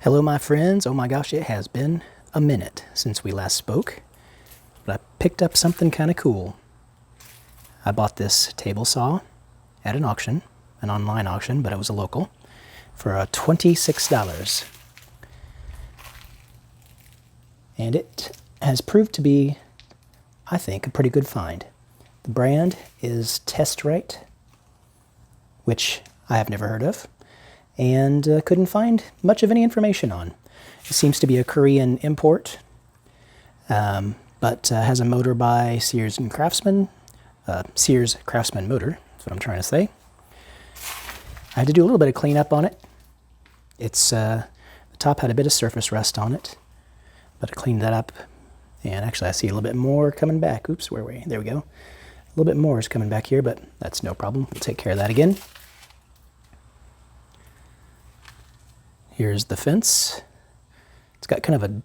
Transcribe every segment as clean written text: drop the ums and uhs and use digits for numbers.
Hello my friends, oh my gosh, it has been a minute since we last spoke, but I picked up something kind of cool. I bought this table saw at an auction, an online auction, but it was a local, for $26. And it has proved to be, I think, a pretty good find. The brand is Rite, which I have never heard of, and couldn't find much of any information on. It seems to be a Korean import, but has a motor by Sears and Craftsman. Sears Craftsman motor, that's what I'm trying to say. I had to do a little bit of cleanup on it. It's the top had a bit of surface rust on it, but I cleaned that up. And actually I see a little bit more coming back. Oops, where were we? There we go. A little bit more is coming back here, but that's no problem. We'll take care of that again. Here's the fence. It's got kind of a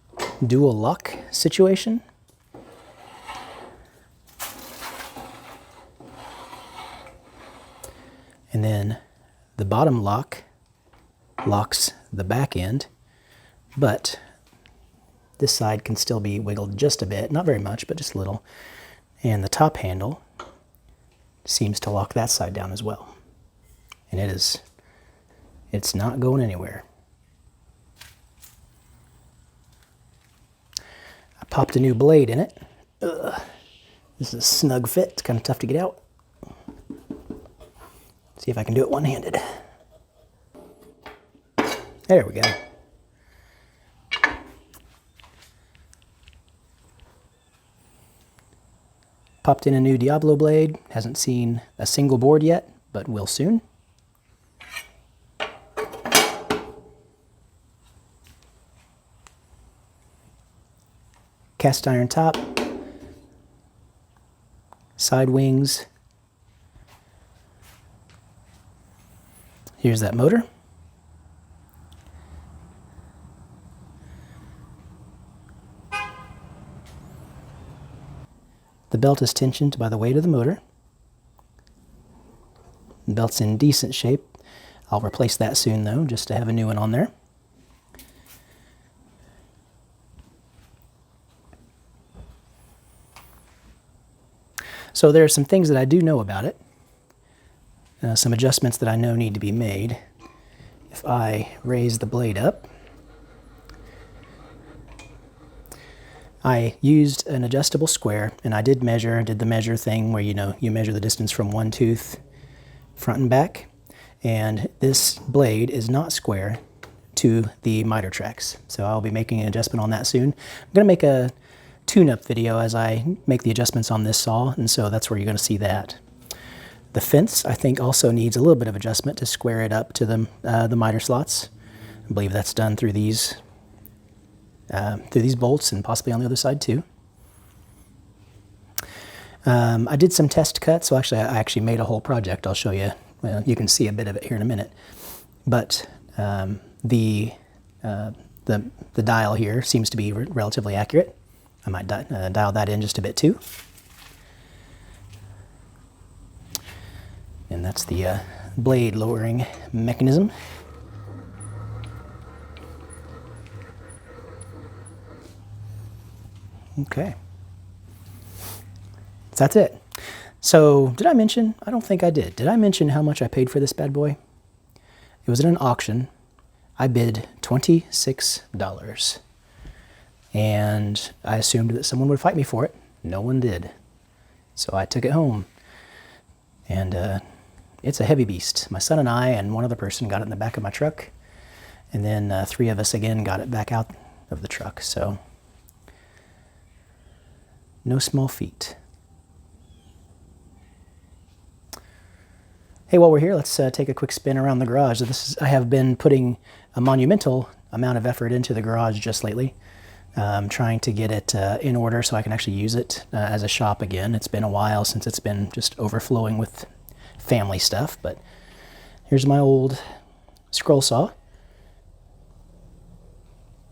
dual lock situation. And then the bottom lock locks the back end, but this side can still be wiggled just a bit, not very much, but just a little. And the top handle seems to lock that side down as well. And it's not going anywhere. I popped a new blade in it. Ugh. This is a snug fit, it's kind of tough to get out. See if I can do it one-handed. There we go. Popped in a new Diablo blade. Hasn't seen a single board yet, but will soon. Cast iron top. Side wings. Here's that motor. The belt is tensioned by the weight of the motor. The belt's in decent shape. I'll replace that soon though, just to have a new one on there. So there are some things that I do know about it. Some adjustments that I know need to be made. If I raise the blade up, I used an adjustable square, and I did the measure thing where you measure the distance from one tooth front and back, and this blade is not square to the miter tracks. So I'll be making an adjustment on that soon. I'm going to make a tune-up video as I make the adjustments on this saw, and so that's where you're going to see that. The fence, I think, also needs a little bit of adjustment to square it up to the miter slots. I believe that's done through these bolts and possibly on the other side too. I did some test cuts, so I actually made a whole project. I'll show you. Well, you can see a bit of it here in a minute. But the dial here seems to be relatively accurate. I might dial that in just a bit too. And that's the blade lowering mechanism. Okay. So that's it. So did I mention? I don't think I did. Did I mention how much I paid for this bad boy? It was at an auction. I bid $26. And I assumed that someone would fight me for it. No one did. So I took it home. And it's a heavy beast. My son and I and one other person got it in the back of my truck. And then 3 of us again got it back out of the truck. So no small feat. Hey, while we're here, let's take a quick spin around the garage. I have been putting a monumental amount of effort into the garage just lately. Trying to get it in order so I can actually use it as a shop again. It's been a while since it's been just overflowing with family stuff, but here's my old scroll saw.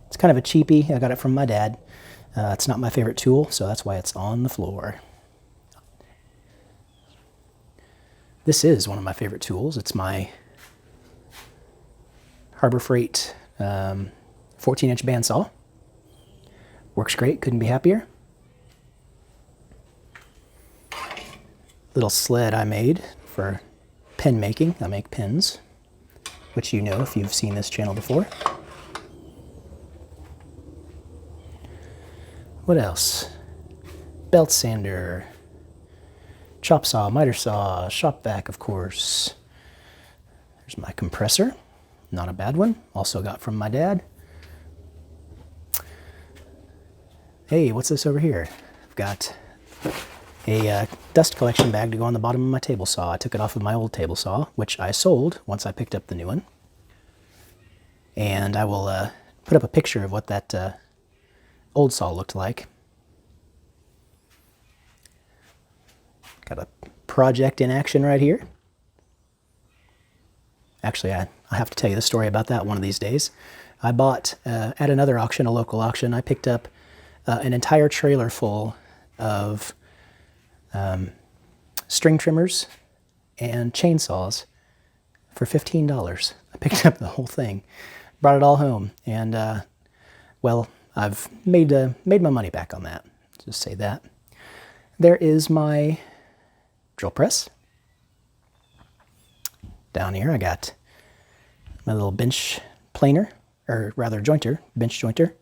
It's kind of a cheapie. I got it from my dad. It's not my favorite tool, so that's why it's on the floor. This is one of my favorite tools. It's my Harbor Freight 14-inch bandsaw. Works great, couldn't be happier. Little sled I made for pen making. I make pens, which you know if you've seen this channel before. What else? Belt sander, chop saw, miter saw, shop vac, of course. There's my compressor, not a bad one. Also got from my dad. Hey, what's this over here? I've got a dust collection bag to go on the bottom of my table saw. I took it off of my old table saw, which I sold once I picked up the new one. And I will put up a picture of what that old saw looked like. Got a project in action right here. Actually, I have to tell you the story about that one of these days. I bought, at another auction, a local auction, I picked up an entire trailer full of string trimmers and chainsaws for $15. I picked up the whole thing, brought it all home, and well, I've made my money back on that. Just say that. There is my drill press. Down here I got my little bench planer, or rather jointer, bench jointer.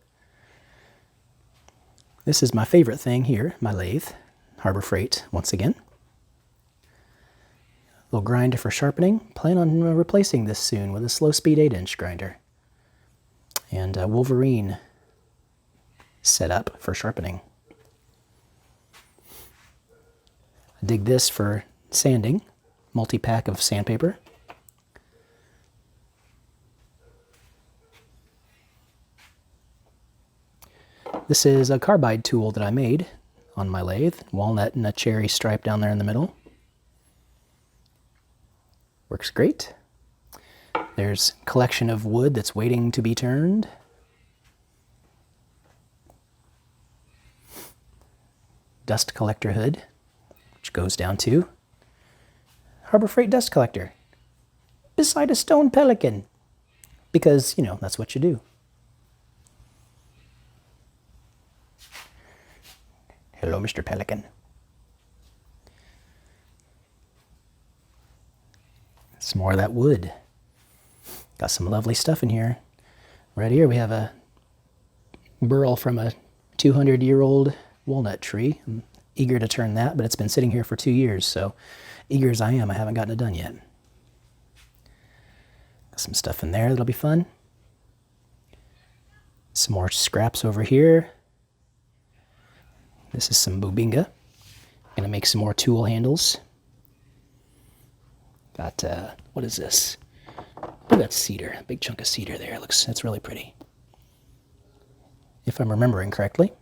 This is my favorite thing here, my lathe, Harbor Freight once again. Little grinder for sharpening. Plan on replacing this soon with a slow speed 8-inch grinder. And a Wolverine setup for sharpening. I dig this for sanding, multi-pack of sandpaper. This is a carbide tool that I made on my lathe, walnut and a cherry stripe down there in the middle. Works great. There's a collection of wood that's waiting to be turned. Dust collector hood, which goes down to Harbor Freight dust collector beside a stone pelican, because, you know, that's what you do. Hello, Mr. Pelican. Some more of that wood. Got some lovely stuff in here. Right here we have a burl from a 200-year-old walnut tree. I'm eager to turn that, but it's been sitting here for 2 years, so eager as I am, I haven't gotten it done yet. Got some stuff in there that'll be fun. Some more scraps over here. This is some bubinga. Gonna make some more tool handles. Got, what is this? Look at that cedar, a big chunk of cedar there. That's really pretty. If I'm remembering correctly.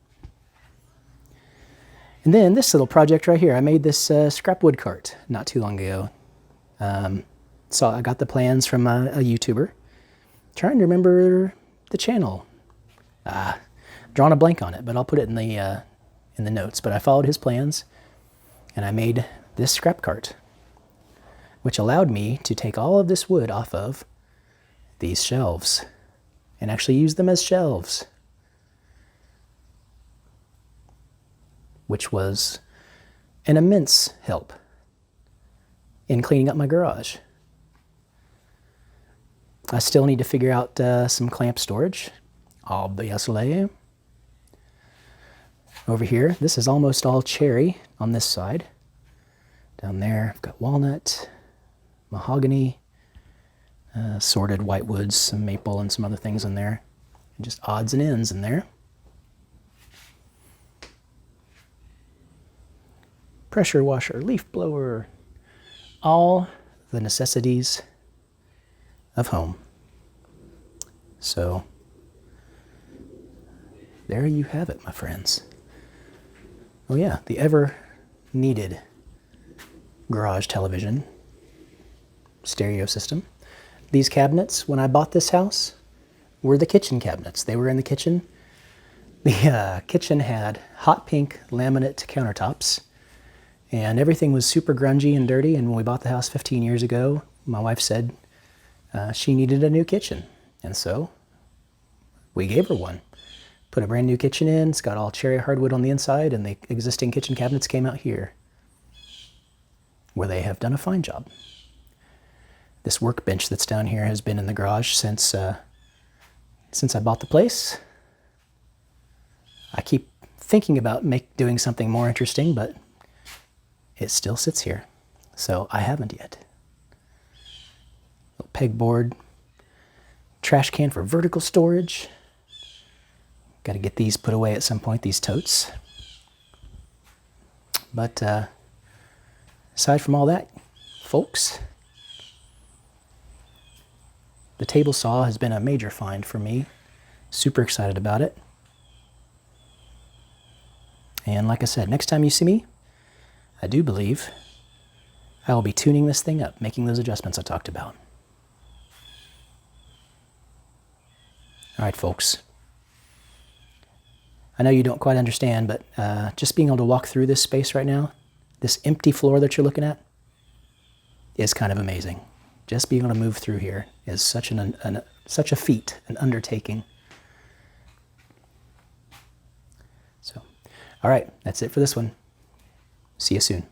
And then this little project right here, I made this scrap wood cart not too long ago. So I got the plans from a YouTuber. Trying to remember the channel. Drawn a blank on it, but I'll put it in the notes. But I followed his plans, and I made this scrap cart, which allowed me to take all of this wood off of these shelves and actually use them as shelves, which was an immense help in cleaning up my garage. I still need to figure out some clamp storage, obviously. Over here, this is almost all cherry on this side. Down there, I've got walnut, mahogany, sorted whitewoods, some maple, and some other things in there. And just odds and ends in there. Pressure washer, leaf blower, all the necessities of home. So, there you have it, my friends. Oh yeah, the ever-needed garage television stereo system. These cabinets, when I bought this house, were the kitchen cabinets. They were in the kitchen. The kitchen had hot pink laminate countertops, and everything was super grungy and dirty. And when we bought the house 15 years ago, my wife said she needed a new kitchen. And so we gave her one. Put a brand new kitchen in. It's got all cherry hardwood on the inside, and the existing kitchen cabinets came out here, where they have done a fine job. This workbench that's down here has been in the garage since I bought the place. I keep thinking about doing something more interesting, but it still sits here, so I haven't yet. Little pegboard, trash can for vertical storage. Got to get these put away at some point, these totes. But aside from all that, folks, the table saw has been a major find for me. Super excited about it. And like I said, next time you see me, I do believe I will be tuning this thing up, making those adjustments I talked about. All right, folks. I know you don't quite understand, but just being able to walk through this space right now, this empty floor that you're looking at, is kind of amazing. Just being able to move through here is such a feat, an undertaking. So, all right, that's it for this one. See you soon.